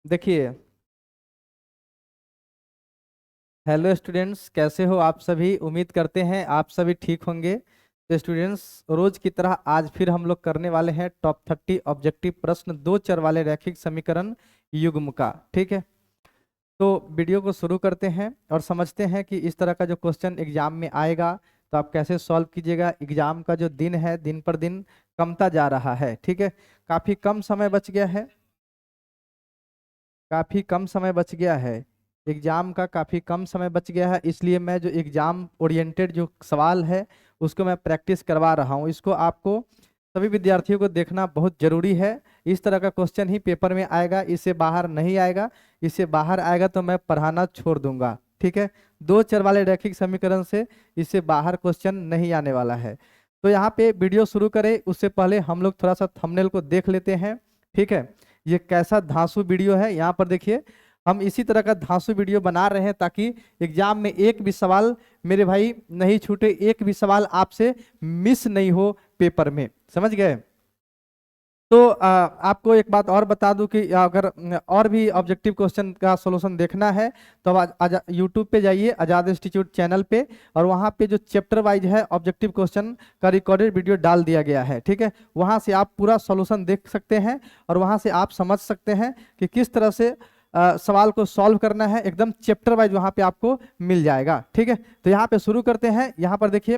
देखिए, hello students, कैसे हो आप सभी। उम्मीद करते हैं आप सभी ठीक होंगे। तो स्टूडेंट्स, रोज की तरह आज फिर हम लोग करने वाले हैं टॉप 30 ऑब्जेक्टिव प्रश्न दो चर वाले रैखिक समीकरण युग्म का। ठीक है, तो वीडियो को शुरू करते हैं और समझते हैं कि इस तरह का जो क्वेश्चन एग्जाम में आएगा तो आप कैसे सॉल्व कीजिएगा। एग्जाम का जो दिन है दिन पर दिन कमता जा रहा है। ठीक है, काफी कम समय बच गया है, काफी कम समय बच गया है। एग्जाम का काफी कम समय बच गया है, इसलिए मैं जो एग्जाम ओरिएंटेड जो सवाल है उसको मैं प्रैक्टिस करवा रहा हूँ। इसको आपको सभी विद्यार्थियों को देखना बहुत जरूरी है। इस तरह का क्वेश्चन ही पेपर में आएगा, इससे बाहर नहीं आएगा। इससे बाहर आएगा तो मैं पढ़ाना छोड़ दूंगा। ठीक है, दो चर वाले रैखिक समीकरण से इससे बाहर क्वेश्चन नहीं आने वाला है। तो यहाँ पे वीडियो शुरू करें उससे पहले हम लोग थोड़ा सा थंबनेल को देख लेते हैं। ठीक है, ये कैसा धांसू वीडियो है, यहाँ पर देखिए। हम इसी तरह का धांसू वीडियो बना रहे हैं ताकि एग्जाम में एक भी सवाल मेरे भाई नहीं छूटे, एक भी सवाल आपसे मिस नहीं हो पेपर में। समझ गए। तो आपको एक बात और बता दूं कि अगर और भी ऑब्जेक्टिव क्वेश्चन का सॉल्यूशन देखना है तो अब यूट्यूब पे जाइए, आजाद इंस्टीट्यूट चैनल पे, और वहाँ पे जो चैप्टर वाइज है ऑब्जेक्टिव क्वेश्चन का रिकॉर्डेड वीडियो डाल दिया गया है। ठीक है, वहाँ से आप पूरा सॉल्यूशन देख सकते हैं और वहाँ से आप समझ सकते हैं कि किस तरह से सवाल को सॉल्व करना है। एकदम चैप्टर वाइज वहाँ पे आपको मिल जाएगा। ठीक है, तो यहाँ पे शुरू करते हैं। यहाँ पर देखिए,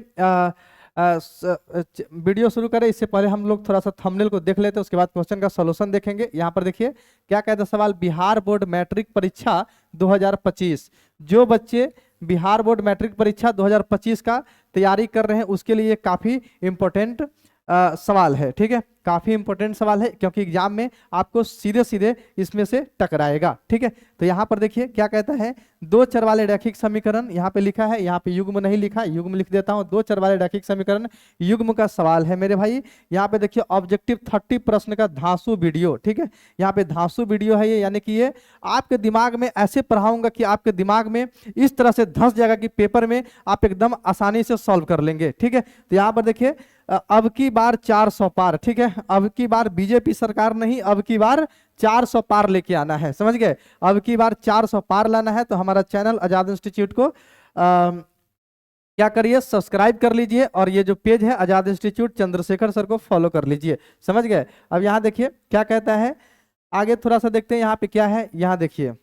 वीडियो शुरू करें इससे पहले हम लोग थोड़ा सा थंबनेल को देख लेते हैं, उसके बाद क्वेश्चन का सॉल्यूशन देखेंगे। यहाँ पर देखिए क्या कहता है सवाल। बिहार बोर्ड मैट्रिक परीक्षा 2025, जो बच्चे बिहार बोर्ड मैट्रिक परीक्षा 2025 का तैयारी कर रहे हैं उसके लिए काफी इंपॉर्टेंट सवाल है। ठीक है, काफी इंपॉर्टेंट सवाल है क्योंकि एग्जाम में आपको सीधे सीधे इसमें से टकराएगा। ठीक है, तो यहाँ पर देखिए क्या कहता है। दो चर वाले रैखिक समीकरण यहाँ पे लिखा है, यहाँ पे युग्म नहीं लिखा, युग्म लिख देता हूँ। दो चर वाले रैखिक समीकरण युग्म का सवाल है मेरे भाई। यहाँ पे देखिए ऑब्जेक्टिव 30 प्रश्न का धांसू वीडियो। ठीक है, यहाँ पे धांसू वीडियो है ये, यानी कि ये आपके दिमाग में ऐसे पढ़ाऊंगा कि आपके दिमाग में इस तरह से धंस जाएगा कि पेपर में आप एकदम आसानी से सॉल्व कर लेंगे। ठीक है, तो यहाँ पर देखिए अब की बार 400 पार। ठीक है, अब की बार बीजेपी सरकार नहीं, अब की बार 400 पार लेके आना है। समझ गए, अब की बार 400 पार लाना है। तो हमारा चैनल आजाद इंस्टीट्यूट को क्या करिए, सब्सक्राइब कर लीजिए और ये जो पेज है आजाद इंस्टीट्यूट चंद्रशेखर सर को फॉलो कर लीजिए। समझ गए। अब यहाँ देखिए क्या कहता है, आगे थोड़ा सा देखते हैं यहाँ पे क्या है। यहाँ देखिए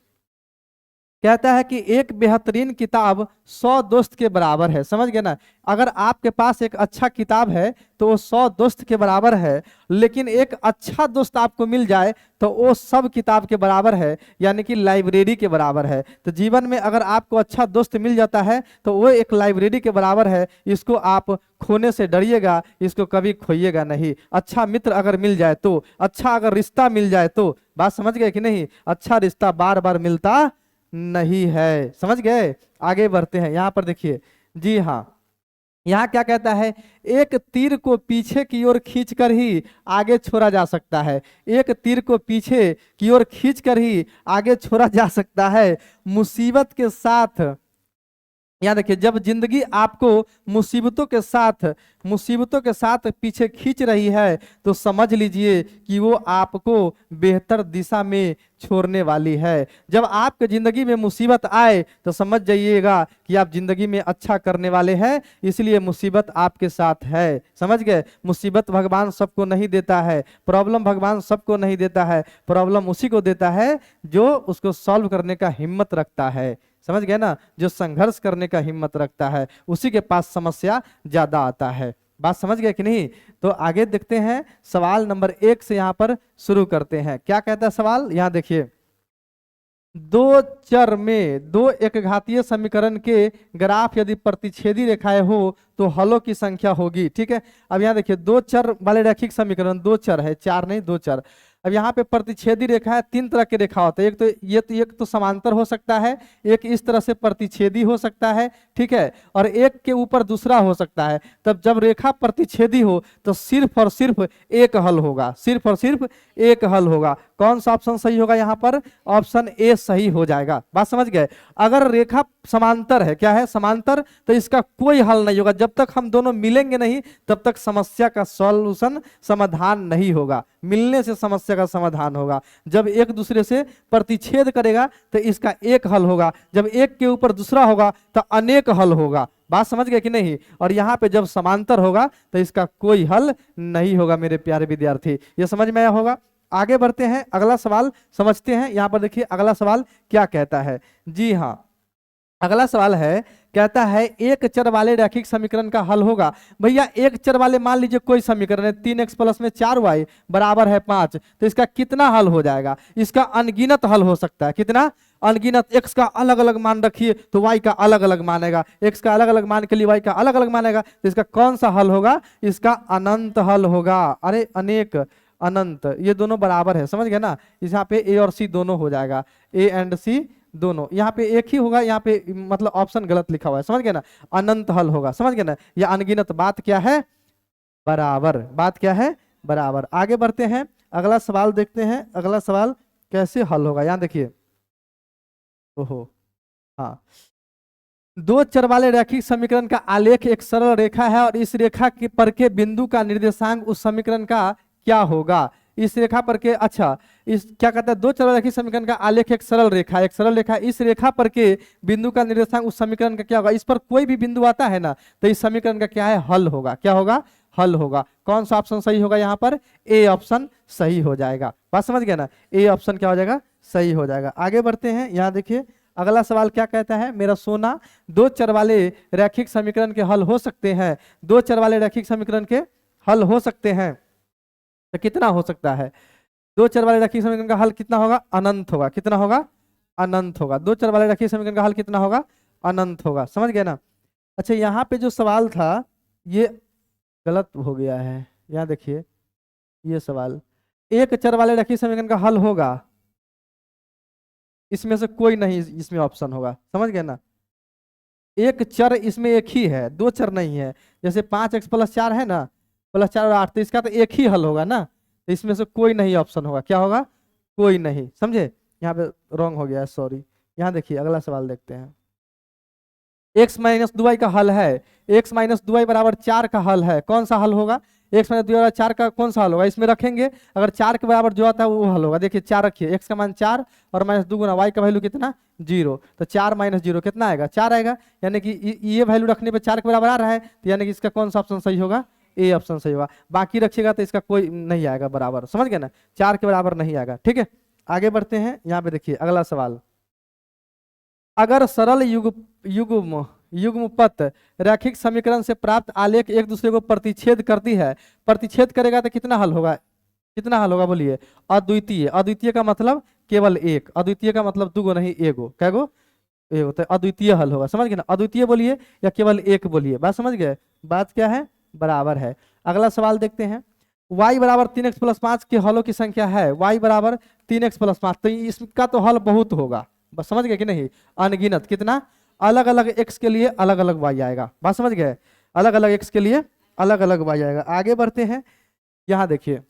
कहता है कि एक बेहतरीन किताब 100 दोस्त के बराबर है। समझ गए ना। अगर आपके पास एक अच्छा किताब है तो वो 100 दोस्त के बराबर है, लेकिन एक अच्छा दोस्त आपको मिल जाए तो वो सब किताब के बराबर है, यानी कि लाइब्रेरी के बराबर है। तो जीवन में अगर आपको अच्छा दोस्त मिल जाता है तो वो एक लाइब्रेरी के बराबर है। इसको आप खोने से डरिएगा, इसको कभी खोइएगा नहीं। अच्छा मित्र अगर मिल जाए तो, अच्छा अगर रिश्ता मिल जाए तो, बात समझ गए कि नहीं। अच्छा रिश्ता बार बार मिलता नहीं है। समझ गए। आगे बढ़ते हैं। यहाँ पर देखिए, जी हाँ, यहाँ क्या कहता है। एक तीर को पीछे की ओर खींचकर ही आगे छोड़ा जा सकता है। एक तीर को पीछे की ओर खींचकर ही आगे छोड़ा जा सकता है। मुसीबत के साथ, यहाँ देखिए, जब जिंदगी आपको मुसीबतों के साथ पीछे खींच रही है तो समझ लीजिए कि वो आपको बेहतर दिशा में छोड़ने वाली है। जब आपके जिंदगी में मुसीबत आए तो समझ जाइएगा कि आप जिंदगी में अच्छा करने वाले हैं, इसलिए मुसीबत आपके साथ है। समझ गए। मुसीबत भगवान सबको नहीं देता है, प्रॉब्लम भगवान सबको नहीं देता है। प्रॉब्लम उसी को देता है जो उसको सॉल्व करने का हिम्मत रखता है। समझ गए ना। जो संघर्ष करने का हिम्मत रखता है उसी के पास समस्या ज्यादा आता है। बात समझ गए कि नहीं। तो आगे देखते हैं, सवाल नंबर 1 से यहाँ पर शुरू करते हैं। क्या कहता है सवाल, यहाँ देखिए। दो चर में दो एकघातीय समीकरण के ग्राफ यदि प्रतिच्छेदी रेखाएं हो तो हलों की संख्या होगी। ठीक है, अब यहाँ देखिए दो चर वाले रैखिक समीकरण, दो चर है, चार नहीं दो चर। अब यहाँ पे प्रतिच्छेदी रेखा है, तीन तरह की रेखा होता है। एक तो समांतर हो सकता है, एक इस तरह से प्रतिच्छेदी हो सकता है। ठीक है, और एक के ऊपर दूसरा हो सकता है। तब जब रेखा प्रतिच्छेदी हो तो सिर्फ और सिर्फ एक हल होगा, सिर्फ और सिर्फ एक हल होगा। कौन सा ऑप्शन सही होगा यहाँ पर, ऑप्शन ए सही हो जाएगा। बात समझ गए। अगर रेखा समांतर है, क्या है समांतर, तो इसका कोई हल नहीं होगा। जब तक हम दोनों मिलेंगे नहीं तब तक समस्या का सॉल्यूशन समाधान नहीं होगा। मिलने से समस्या का समाधान होगा। जब एक दूसरे से प्रतिच्छेद करेगा तो इसका एक हल होगा, जब एक के ऊपर दूसरा होगा तो अनेक हल होगा। बात समझ गए कि नहीं? और यहाँ पे जब समांतर होगा तो इसका कोई हल नहीं होगा मेरे प्यारे विद्यार्थी। ये समझ में आया होगा। आगे बढ़ते हैं, अगला सवाल समझते हैं। यहाँ पर देखिए अगला सवाल क्या कहता है। जी हाँ, अगला सवाल है, कहता है एक चर वाले रैखिक समीकरण का हल होगा। भैया एक चर वाले मान लीजिए कोई समीकरण है, 3x प्लस में 4y बराबर है 5, तो इसका कितना हल हो जाएगा? इसका अनगिनत हल हो सकता है। कितना? अनगिनत। x का अलग अलग मान रखिए तो y का अलग अलग मानेगा, x का अलग अलग मान के लिए y का अलग अलग मानेगा, तो इसका कौन सा हल होगा? इसका अनंत हल होगा। अरे अनेक, अनंत, ये दोनों बराबर है, समझ गए ना? यहाँ पे a और c दोनों हो जाएगा, a एंड c दोनों। यहाँ पे एक ही होगा, यहाँ पे मतलब ऑप्शन गलत लिखा हुआ है, समझ गए ना? अनंत हल होगा, समझ गए ना? ये अनगिनत। बात क्या है? बराबर। बात क्या है? बराबर। आगे बढ़ते हैं, अगला सवाल देखते हैं। अगला सवाल कैसे हल होगा, यहाँ देखिए। ओहो, हाँ, दो चर वाले रैखिक समीकरण का आलेख एक सरल रेखा है और इस रेखा के पर के बिंदु का निर्देशांक उस समीकरण का क्या होगा? इस रेखा पर के, अच्छा, इस क्या कहता है, दो चर वाले रैखिक समीकरण का आलेख एक सरल रेखा, एक सरल रेखा, इस रेखा पर के बिंदु का निर्देशांक उस समीकरण का क्या होगा? इस पर कोई भी बिंदु आता है ना, तो इस समीकरण का क्या है? हल होगा। क्या होगा? हल होगा। कौन सा ऑप्शन सही होगा? यहाँ पर ए ऑप्शन सही हो जाएगा। बात समझ गया ना? ए ऑप्शन क्या हो जाएगा? सही हो जाएगा। आगे बढ़ते हैं, यहाँ देखिए अगला सवाल क्या कहता है, मेरा सोना, दो चर वाले रैखिक समीकरण के हल हो सकते हैं। दो चर वाले रैखिक समीकरण के हल हो सकते हैं, तो कितना हो सकता है? दो चर वाले रैखिक समीकरण का हल कितना होगा? अनंत होगा। कितना होगा? अनंत होगा। दो चर वाले रैखिक समीकरण का हल कितना होगा? अनंत होगा। समझ गए ना? अच्छा, यहाँ पे जो सवाल था ये गलत हो गया है। यहाँ देखिए ये सवाल, एक चर वाले रैखिक समीकरण का हल होगा, इसमें से कोई नहीं इसमें ऑप्शन होगा। समझ गए ना? एक चर इसमें एक ही है, दो चर नहीं है। जैसे 5x प्लस 4 है ना, प्लस 4 और 8, तो इसका तो एक ही हल होगा ना, तो इसमें से कोई नहीं ऑप्शन होगा। क्या होगा? कोई नहीं। समझे? यहाँ पे रॉन्ग हो गया है, सॉरी। यहाँ देखिए अगला सवाल देखते हैं। x माइनस 2y का हल है, x माइनस 2y बराबर 4 का हल है। कौन सा हल होगा? x माइनस 2y बराबर 4 का कौन सा हल होगा? इसमें रखेंगे, अगर 4 के बराबर जो आता है वो हल होगा। देखिए 4 रखिए, x का मान 4 और माइनस 2 गुना y का वैल्यू कितना? 0, तो 4 माइनस 0 कितना आएगा? 4 आएगा। यानी कि ये वैल्यू रखने पे 4 के बराबर आ रहा है, तो यानी कि इसका कौन सा ऑप्शन सही होगा? ए ऑप्शन सही होगा। बाकी रखिएगा तो इसका कोई नहीं आएगा बराबर। समझ गए ना? 4 के बराबर नहीं आएगा। ठीक है, आगे बढ़ते हैं। यहाँ पे देखिए अगला सवाल, अगर सरल युग्मपत रैखिक समीकरण से प्राप्त आलेख एक दूसरे को प्रतिच्छेद करती है, प्रतिच्छेद करेगा तो कितना हल होगा? कितना हल होगा बोलिए? अद्वितीय। अद्वितीय का मतलब केवल एक, अद्वितीय का मतलब दो गो नहीं, एगो। क्या गो? एगो। तो अद्वितीय हल होगा। समझ गए ना? अद्वितीय बोलिए या केवल एक बोलिए। बात समझ गए? बात क्या है? बराबर है। अगला सवाल देखते हैं, y बराबर 3x प्लस 5 के हलों की संख्या है। y बराबर 3x प्लस 5, तो इसका तो हल बहुत होगा। बस समझ गए कि नहीं? अनगिनत। कितना? अलग अलग x के लिए अलग अलग y आएगा। बात समझ गए? अलग अलग x के लिए अलग अलग y आएगा। आगे बढ़ते हैं, यहाँ देखिए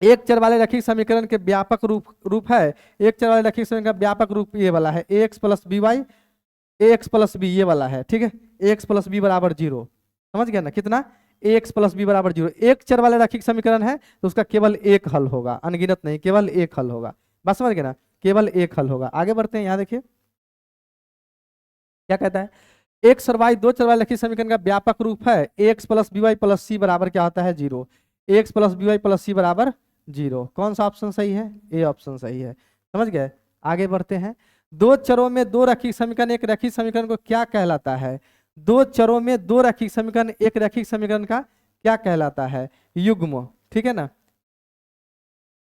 एक चर वाले रैखिक समीकरण के व्यापक रूप है। एक चर वाले रैखिक समीकरण का व्यापक रूप ये वाला है, ax plus by, ax plus b, ये वाला है। ठीक है, ax प्लस b बराबर 0। समझ गया ना? कितना? ax प्लस b बराबर 0। एक चर वाले रैखिक समीकरण है तो उसका केवल एक हल होगा, अनगिनत नहीं, केवल एक हल होगा। बात समझ गए ना? केवल एक हल होगा। आगे बढ़ते हैं, यहाँ देखिए क्या कहता है, एक सरवाई दो चर वाले रैखिक समीकरण का व्यापक रूप है। ax plus by plus c बराबर क्या होता है? 0। ax plus by plus c बराबर 0। कौन सा ऑप्शन सही है? ए ऑप्शन सही है। समझ गए? आगे बढ़ते हैं, दो चरों में दो रैखिक समीकरण एक रैखिक समीकरण को क्या कहलाता है? दो चरों में दो रैखिक समीकरण एक रैखिक समीकरण का क्या कहलाता है? युग्म। ठीक है ना?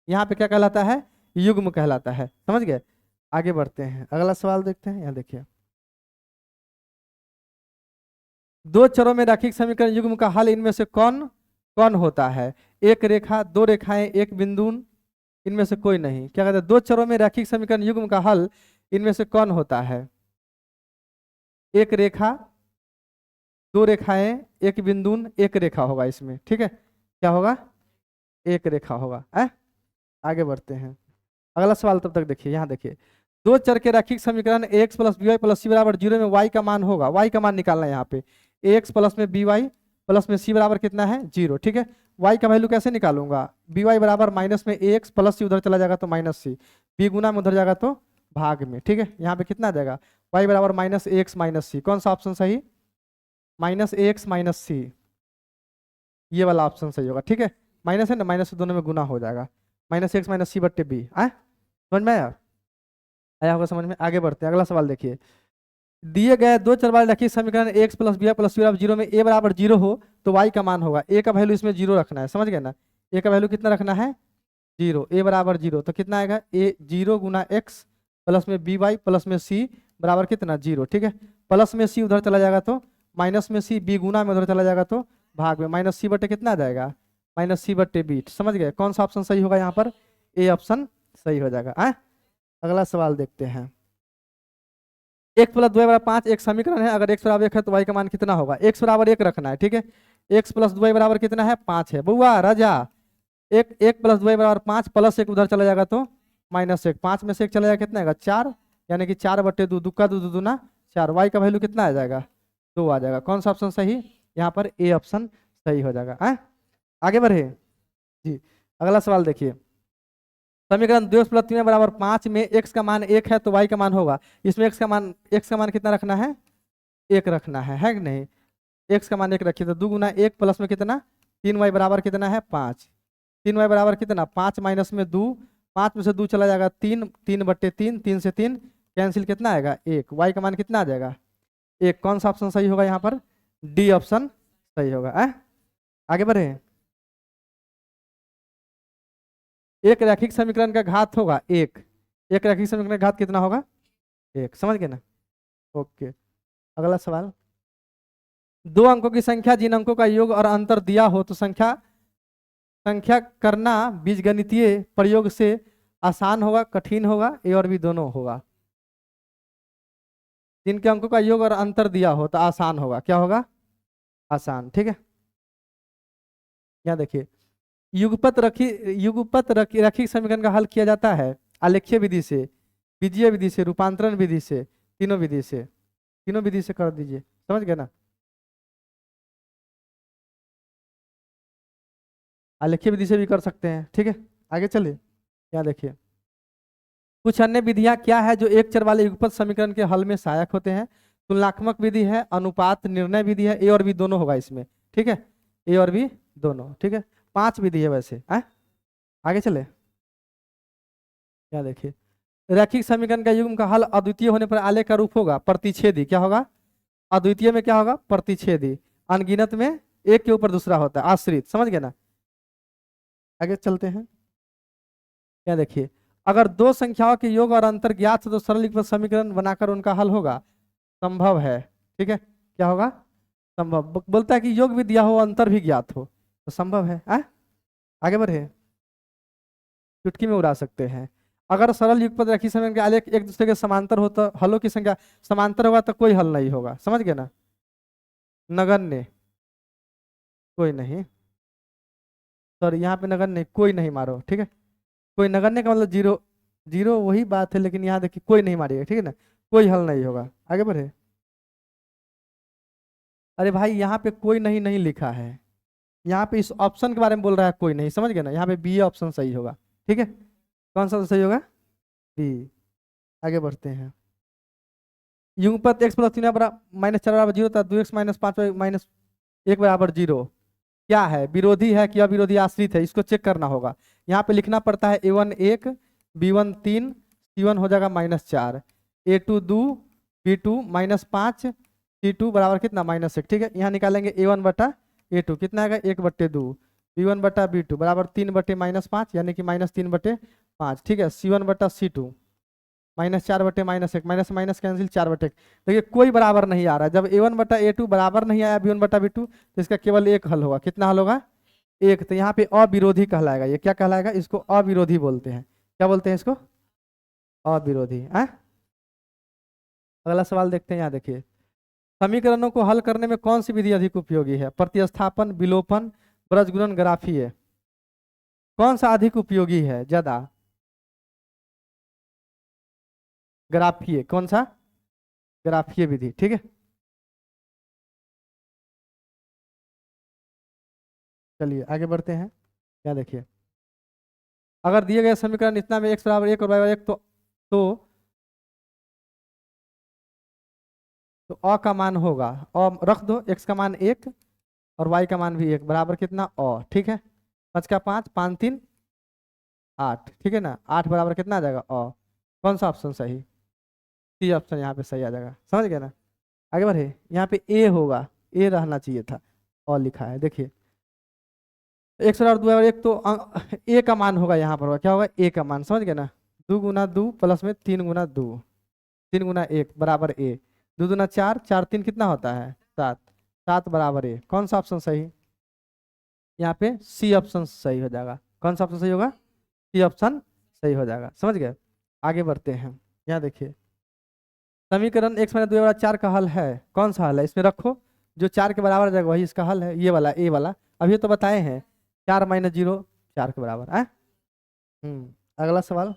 यहाँ पे क्या कहलाता है? युग्म कहलाता है। समझ गए? आगे बढ़ते हैं, अगला सवाल देखते हैं। यहाँ देखिए, दो चरों में रैखिक समीकरण युग्म का हल इनमें से कौन कौन होता है? एक रेखा, दो रेखाएं, एक बिंदु, इनमें से कोई नहीं। क्या कहते हैं? दो चरों में रैखिक समीकरण युग्म का हल इनमें से कौन होता है? एक रेखा, दो रेखाएं, एक बिंदु, एक रेखा होगा इसमें। ठीक है, क्या होगा? एक रेखा होगा। आगे बढ़ते हैं, अगला सवाल तब तक देखिए। यहाँ देखिए, दो चर के रैखिक समीकरण ax plus by plus c बराबर 0 में y का मान होगा। y का मान निकालना है यहाँ पे। ax प्लस में by प्लस में c बराबर कितना है? 0। ठीक है, वाई का वैल्यू कैसे निकालूंगा, बी वाई बराबर माइनस में ए एक्स प्लस सी, उधर चला जाएगा तो माइनस सी, बी गुना में उधर जाएगा तो भाग में, ठीक है। यहाँ पे कितना आ जाएगा, वाई बराबर माइनस ए एक्स माइनस सी, कौन सा ऑप्शन सही, माइनस ए एक्स माइनस सी, ये वाला ऑप्शन सही होगा, ठीक है। माइनस है ना, माइनस से दोनों में गुना हो जाएगा, माइनस एक्स माइनस सी बट्टे बी, आए समझ में आया, आया होगा समझ में। आगे बढ़ते हैं, अगला सवाल देखिए, दिए गए दो चर वाले रैखिक समीकरण एक्स प्लस बी प्लस सी जीरो में ए बराबर जीरो हो तो वाई का मान होगा, ए का वैल्यू इसमें जीरो रखना है, समझ गए ना, ए का वैल्यू कितना रखना है, जीरो, ए बराबर जीरो, तो कितना आएगा, ए जीरो गुना एक्स प्लस में बी वाई प्लस में सी बराबर कितना जीरो, ठीक है। प्लस में सी उधर चला जाएगा तो माइनस में सी, बी गुना में उधर चला जाएगा तो भाग में, माइनस सी बटे कितना आ जाएगा, माइनस सी बटे बी, समझ गए, कौन सा ऑप्शन सही होगा यहाँ पर, ए ऑप्शन सही हो जाएगा। अगला सवाल देखते हैं, एक्स प्लस दो बराबर 5 एक समीकरण है, अगर एक्स बराबर 1 है तो वाई का मान कितना होगा, एक्स बराबर 1 रखना है, ठीक है। एक्स प्लस दो बराबर कितना है, 5 है, बुआ राजा, एक प्लस दो बराबर 5 प्लस एक उधर चला जाएगा तो माइनस एक, 5 में से एक चला जाएगा कितना आएगा, 4, यानी कि 4 बटे दो, दुक्का दो दो दूना 4, वाई का वैल्यू कितना आ जाएगा, 2 आ जाएगा, कौन सा ऑप्शन सही, यहाँ पर ए ऑप्शन सही हो जाएगा। आगे बढ़े जी, अगला सवाल देखिए, समीकरण 2 प्लस 3 बराबर 5 में x का मान 1 है तो y का मान होगा, इसमें x का मान कितना रखना है, 1 रखना है कि नहीं, x का मान 1 रखिए तो 2 गुना 1 प्लस में कितना 3y बराबर कितना है 5, 3y बराबर कितना 5 माइनस में 2, 5 में से 2 चला जाएगा 3, 3 बट्टे 3, 3 से 3 कैंसिल, कितना आएगा 1, y का मान कितना आ जाएगा 1, कौन सा ऑप्शन सही होगा यहाँ पर, डी ऑप्शन सही होगा। आगे बढ़े, एक रैखिक समीकरण का घात होगा एक रैखिक समीकरण का घात कितना होगा, 1, समझ गए ना, ओके। अगला सवाल, दो अंकों की संख्या जिन अंकों का योग और अंतर दिया हो तो संख्या संख्या करना बीजगणितीय प्रयोग से आसान होगा कठिन होगा, ए और बी दोनों होगा, जिनके अंकों का योग और अंतर दिया हो तो आसान होगा, क्या होगा, आसान, ठीक है। यहाँ देखिए, रैखिक समीकरण का हल किया जाता है आलेखीय विधि से, बीजीय विधि से, रूपांतरण विधि से, तीनों विधि से कर दीजिए, समझ गए ना, आलेखीय विधि से भी कर सकते हैं, ठीक है। आगे चलिए, यहाँ देखिए, कुछ अन्य विधियां क्या है जो एक चर वाले युगपत समीकरण के हल में सहायक होते हैं, तुलनात्मक विधि है, अनुपात निर्णय विधि है, ए और बी दोनों होगा इसमें, ठीक है, ए और बी दोनों, ठीक है, 5 विधि है वैसे। आगे चले, क्या देखिए, रैखिक समीकरण का युग्म का हल अद्वितीय होने पर आलेख का रूप होगा प्रतिच्छेदी, क्या होगा, अद्वितीय में क्या होगा, प्रतिच्छेदी, अनगिनत में एक के ऊपर दूसरा होता है आश्रित, समझ गए ना। आगे चलते हैं, क्या देखिए, अगर दो संख्याओं के योग और अंतर ज्ञात हो तो सरल युगपत समीकरण बनाकर उनका हल होगा, संभव है, ठीक है, क्या होगा, संभव, बोलता है कि योग भी दिया हो अंतर भी ज्ञात हो तो संभव है। आगे बढ़े, चुटकी में उड़ा सकते हैं, अगर सरल युगपत रैखिक समीकरण के आलेख एक दूसरे के समांतर हो तो हलों की संख्या समांतर होगा तो कोई हल नहीं होगा, समझ गए ना, नगण्य कोई नहीं, सॉरी यहाँ पे नगण्य कोई नहीं मारो, ठीक है, कोई नगण्य का मतलब जीरो, जीरो वही बात है, लेकिन यहाँ देखिए कोई नहीं मारिएगा, ठीक है ना, कोई हल नहीं होगा। आगे बढ़े, अरे भाई यहाँ पे कोई नहीं नहीं लिखा है, यहाँ पे इस ऑप्शन के बारे में बोल रहा है कोई नहीं, समझ गए ना, यहाँ पे बी ऑप्शन सही होगा, ठीक है, कौन सा सही होगा, बी। आगे बढ़ते हैं, युगपत x प्लस 3 बराबर माइनस 4 बराबर 0 था, 2x माइनस 5 माइनस 1 बराबर 0 क्या है, विरोधी है कि अविरोधी आश्रित है, इसको चेक करना होगा। यहाँ पे लिखना पड़ता है a1 1, b1 3, c1 हो जाएगा -4, a2 2, b2 -5, c2 बराबर कितना -1, ठीक है। यहाँ निकालेंगे a1 बटा a2 कितना आएगा 1 बट्टे 2, b1 बटा b2 बराबर 3 बटे -5 यानी कि -3 बटे 5, ठीक है, c1 बटा c2 -4 बटे -1, माइनस माइनस कैंसिल 4 बटे, देखिए कोई बराबर नहीं आ रहा है, जब a1 बटा a2 बराबर नहीं आया b1 बटा b2 तो इसका केवल एक हल होगा, कितना हल होगा, एक, तो यहाँ पे अविरोधी कहलाएगा, ये क्या कहलाएगा, इसको अविरोधी बोलते हैं, क्या बोलते हैं इसको, अविरोधी। अगला सवाल देखते हैं, यहाँ देखिए, समीकरणों को हल करने में कौन सी विधि अधिक उपयोगी है, प्रतिस्थापन, विलोपन, ब्रजगुणन, ग्राफीय, कौन सा अधिक उपयोगी है ज्यादा, ग्राफीय, कौन सा, ग्राफीय विधि, ठीक है। चलिए आगे बढ़ते हैं। क्या देखिए, अगर दिए गए समीकरण इतना में x बराबर 1 और y बराबर 1 तो अ का मान होगा, अ रख दो, x का मान 1 और y का मान भी 1 बराबर कितना अ, ठीक है। 5 का 5, 5 3 8, ठीक है ना। 8 बराबर कितना आ जाएगा अ। कौन सा ऑप्शन सही? सी ऑप्शन यहाँ पे सही आ जाएगा, समझ गए ना। आगे बढ़े, यहाँ पे ए होगा, ए रहना चाहिए था, और लिखा है। देखिए x बराबर 2 बराबर 1 तो ए का मान होगा, यहाँ पर होगा क्या होगा, ए का मान, समझ गए ना। 2 गुना 2 प्लस में 3 गुना 2, 3 गुना 1 बराबर ए। 2 दूना 4, 4 3 कितना होता है 7, 7 बराबर ए। कौन सा ऑप्शन सही? यहाँ पे सी ऑप्शन सही हो जाएगा। कौन सा ऑप्शन सही होगा? सी ऑप्शन सही हो जाएगा, समझ गए। आगे बढ़ते हैं। यहाँ देखिए, समीकरण x माइनस 2 बराबर 4 का हल है। कौन सा हल है? इसमें रखो, जो 4 के बराबर आ जाएगा वही इसका हल है, ये वाला ए वाला। अभी तो बताए हैं 4 माइनस 0 4 के बराबर है। अगला सवाल,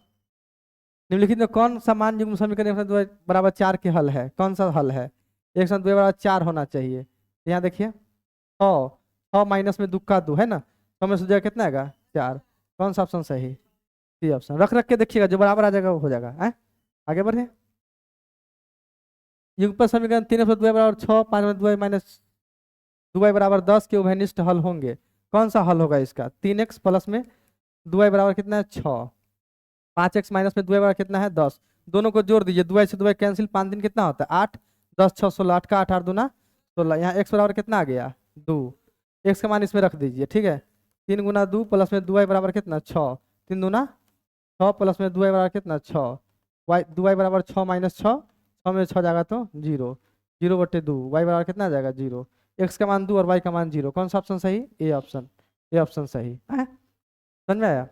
निम्नलिखित में कौन सा मान युग्म समीकरण x माइनस 2 बराबर 4 के हल है? कौन सा हल है? x माइनस 2 बराबर 4 होना चाहिए। यहाँ देखिए 6, 6 माइनस में 2 का 2 है ना, 6 में से जाएगा कितना आएगा 4। कौन सा ऑप्शन सही? C option. रख रख के देखिएगा, जो बराबर आ जाएगा वो हो जाएगा है। आगे बढ़े, युगपत समीकरण 3 2 बराबर 6, 5 में 2 माइनस 2y बराबर 10 के उभयनिष्ठ हल होंगे। कौन सा हल होगा इसका? 3x प्लस में 2y बराबर कितना है 6, 5x माइनस में 2y बराबर कितना है 10। दोनों को जोड़ दीजिए, 2y से 2y कैंसिल, 5 दिन कितना होता है 8, 10 6 16, 8 का 8 8 दूना 16। यहाँ x बराबर कितना आ गया 2, x का मान इसमें रख दीजिए, ठीक है। 3 गुना 2 प्लस में 2y बराबर कितना 6, 3 दूना 6 प्लस में 2y बराबर कितना 6, y 2y बराबर 6 माइनस 6, 6 में 6 जाएगा तो 0, 0 बटे 2, y बराबर कितना आ जाएगा 0। x का मान 2 और y का मान 0। कौन सा ऑप्शन सही? ए ऑप्शन, ए ऑप्शन सही है। समझ में आया?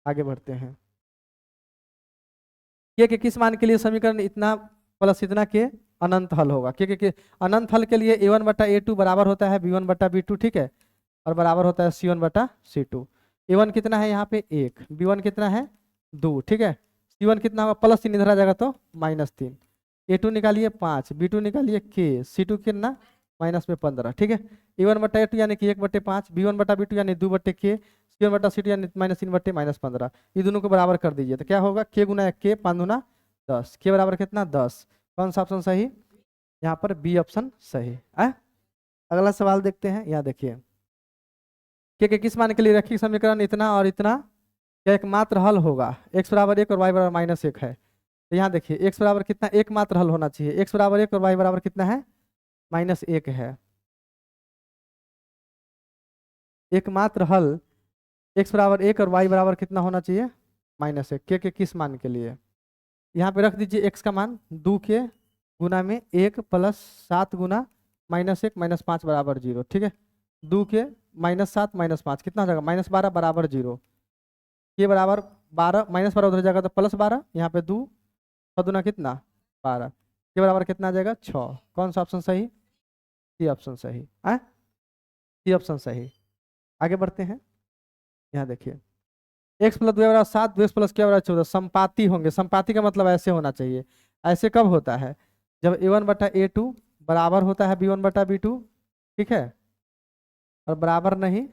आगे बढ़ते हैं। के किस मान के लिए समीकरण इतना प्लस इतना के अनंत हल होगा? के अनंत हल के लिए a1 बटा a2 बराबर होता है b1 बटा b2, ठीक है, और बराबर होता है c1 बटा c2। a1 कितना है यहाँ पे 1, b1 कितना है 2, ठीक है। c1 कितना होगा, प्लस 3 इधर आ जाएगा तो -3। a2 निकालिए 5, b2 निकालिए k, c2 कितना माइनस में 15, ठीक है। a1 बटा a2 यानी कि 1 बटे 5, b1 बटा b2 यानी 2 बटे k, c1 बटा c2 यानी -3 बटे -15। ये दोनों को बराबर कर दीजिए तो क्या होगा, k गुना 1 k, 5 गुना 10, k बराबर कितना 10। कौन सा ऑप्शन सही? यहाँ पर बी ऑप्शन सही है। अगला सवाल देखते हैं। यहाँ देखिए, के किस मान के लिए रैखिक समीकरण इतना और इतना क्या एकमात्र हल होगा? x बराबर 1 और y बराबर -1 है। तो यहाँ देखिए x बराबर कितना एकमात्र हल होना चाहिए, x बराबर 1 और y बराबर कितना है -1 है। एकमात्र हल x बराबर 1 और y बराबर कितना होना चाहिए -1, के किस मान के लिए? यहाँ पे रख दीजिए x का मान 2 के गुना में 1 प्लस 7 गुना -1 -5 बराबर 0, ठीक है। 2 के -7 -5 कितना हो जाएगा -12 बराबर 0। के बराबर 12, -12 उधर जाएगा तो +12, यहाँ पे 2 6 दूना कितना 12, के बराबर कितना आ जाएगा 6। कौन सा ऑप्शन सही? सी ऑप्शन सही है, सी ऑप्शन सही। आगे बढ़ते हैं। यहाँ देखिए, x प्लस 2 बराबर 7, 2x प्लस क्या बराबर 14, संपाती होंगे। संपाती का मतलब ऐसे होना चाहिए। ऐसे कब होता है? जब a1 बटा a2 बराबर होता है b1 बटा b2, ठीक है, और बराबर नहीं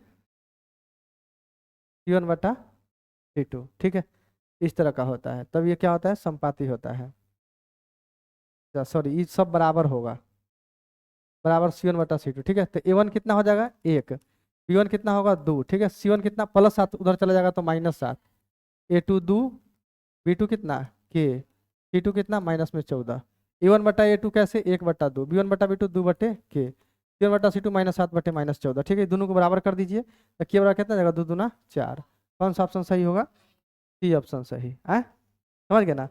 c1 बटा c2, ठीक है। इस तरह का होता है, तब ये क्या होता है संपाती होता है। सॉरी, ये सब बराबर होगा, बराबर c1 बटा c2, ठीक है। तो a1 कितना हो जाएगा 1, b1 कितना होगा 2, ठीक है। c1 कितना +7 उधर चला जाएगा तो -7, a2 2, b2 कितना k, c2 कितना -14। a1 बटा a2 कैसे 1 बटा 2, b1 बटा b2 2 बटे k, c1 बटा c2 -7 बटे -14, ठीक है। दोनों को बराबर कर दीजिए तो k बराबर कितना जाएगा 2 दूना 4। कौन सा ऑप्शन सही होगा? सी ऑप्शन सही है। समझ गए ना।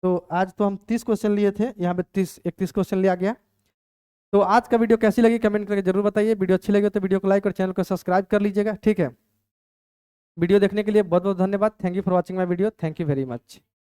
तो आज तो हम 30 क्वेश्चन लिए थे, यहाँ पे 31 क्वेश्चन लिया गया। तो आज का वीडियो कैसी लगी कमेंट करके जरूर बताइए। वीडियो अच्छी लगी तो वीडियो को लाइक और चैनल को सब्सक्राइब कर लीजिएगा, ठीक है। वीडियो देखने के लिए बहुत बहुत धन्यवाद। Thank you for watching my video. Thank you very much.